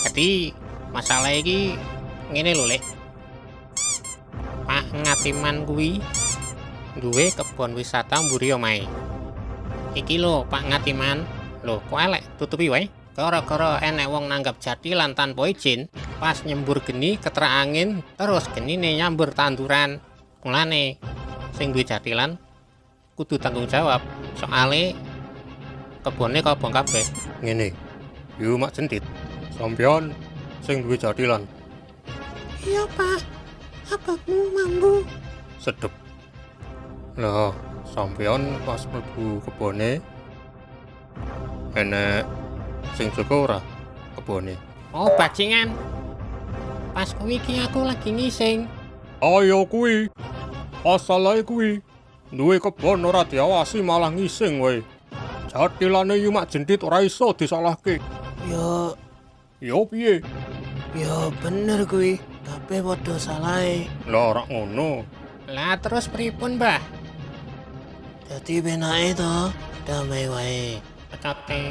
Jadi masalah iki ngene lho, Lek. Pak Ngatiman kuwi duwe kebon wisata mburi omahe. Iki lho Pak Ngatiman. Lho, kok elek tutupi wae? Gara-gara enek wong nanggap jati lan tanpa izin, pas nyembur geni keterak angin, terus genine nyambur tanduran. Mulane sing duwe jatilan kudu tanggung jawab. Soale kebone kobong kabeh. Ngene. Yo mak jendit. Sampeyan sing duwe jatilan. Iya, Pak. Abangmu mambu. Sedep. Lah, sampeyan pas mlebu kebone enek sing jaga ora kebone? Oh, bajingan. Pas kuwi iki aku lagi ngising. Ayo kuwi. Asalae kuwi. Duwe kebon ora diawasi malah ngising wae. Jatilane yo mak jendit ora iso disalahke. Yo, Yo piye? yo bener kuwi. Kabeh padha salahe. Lah ora ngono. Lah terus pripun, Mbah? Dadi benake to, damai wae. Pecote.